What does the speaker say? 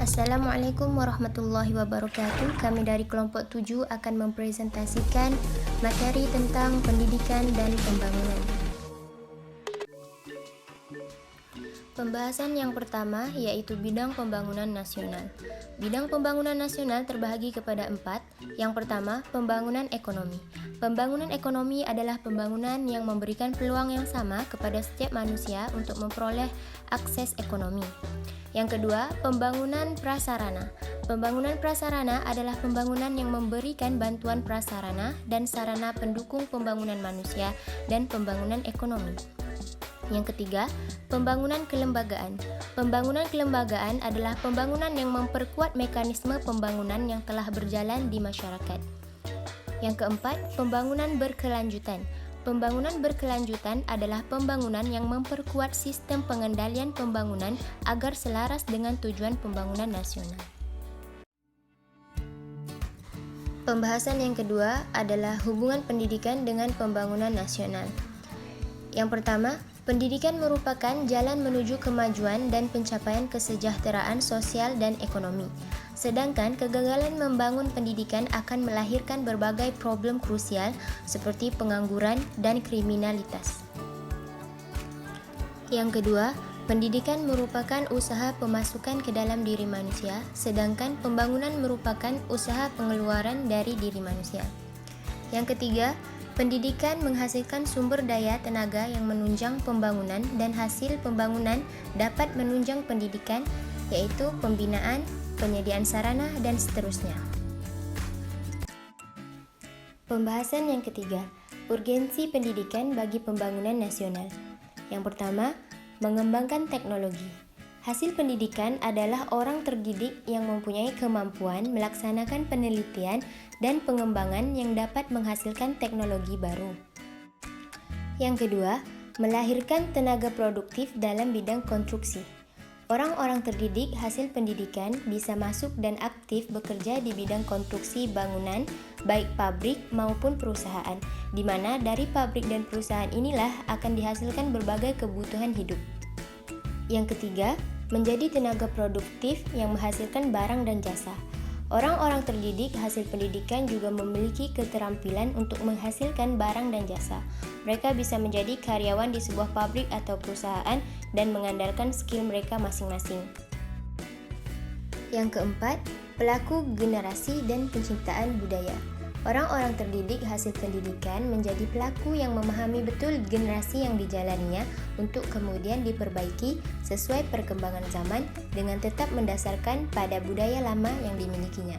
Assalamualaikum warahmatullahi wabarakatuh. Kami dari kelompok 7 akan mempresentasikan materi tentang pendidikan dan pembangunan. Pembahasan yang pertama yaitu bidang pembangunan nasional. Bidang pembangunan nasional terbahagi kepada 4. Yang pertama, pembangunan ekonomi. Pembangunan ekonomi adalah pembangunan yang memberikan peluang yang sama kepada setiap manusia untuk memperoleh akses ekonomi. Yang kedua, pembangunan prasarana. Pembangunan prasarana adalah pembangunan yang memberikan bantuan prasarana dan sarana pendukung pembangunan manusia dan pembangunan ekonomi. Yang ketiga, pembangunan kelembagaan. Pembangunan kelembagaan adalah pembangunan yang memperkuat mekanisme pembangunan yang telah berjalan di masyarakat. Yang keempat, pembangunan berkelanjutan. Pembangunan berkelanjutan adalah pembangunan yang memperkuat sistem pengendalian pembangunan agar selaras dengan tujuan pembangunan nasional. Pembahasan yang kedua adalah hubungan pendidikan dengan pembangunan nasional. Yang pertama, pendidikan merupakan jalan menuju kemajuan dan pencapaian kesejahteraan sosial dan ekonomi. Sedangkan kegagalan membangun pendidikan akan melahirkan berbagai problem krusial seperti pengangguran dan kriminalitas. Yang kedua, pendidikan merupakan usaha pemasukan ke dalam diri manusia, sedangkan pembangunan merupakan usaha pengeluaran dari diri manusia. Yang ketiga, pendidikan menghasilkan sumber daya tenaga yang menunjang pembangunan dan hasil pembangunan dapat menunjang pendidikan, yaitu pembinaan, penyediaan sarana, dan seterusnya. Pembahasan yang ketiga, urgensi pendidikan bagi pembangunan nasional. Yang pertama, mengembangkan teknologi. Hasil pendidikan adalah orang terdidik yang mempunyai kemampuan melaksanakan penelitian dan pengembangan yang dapat menghasilkan teknologi baru. Yang kedua, melahirkan tenaga produktif dalam bidang konstruksi. Orang-orang terdidik hasil pendidikan bisa masuk dan aktif bekerja di bidang konstruksi bangunan, baik pabrik maupun perusahaan, di mana dari pabrik dan perusahaan inilah akan dihasilkan berbagai kebutuhan hidup. Yang ketiga, menjadi tenaga produktif yang menghasilkan barang dan jasa. Orang-orang terdidik hasil pendidikan juga memiliki keterampilan untuk menghasilkan barang dan jasa. Mereka bisa menjadi karyawan di sebuah pabrik atau perusahaan dan mengandalkan skill mereka masing-masing. Yang keempat, pelaku generasi dan penciptaan budaya. Orang-orang terdidik hasil pendidikan menjadi pelaku yang memahami betul generasi yang dijalaninya untuk kemudian diperbaiki sesuai perkembangan zaman dengan tetap mendasarkan pada budaya lama yang dimilikinya.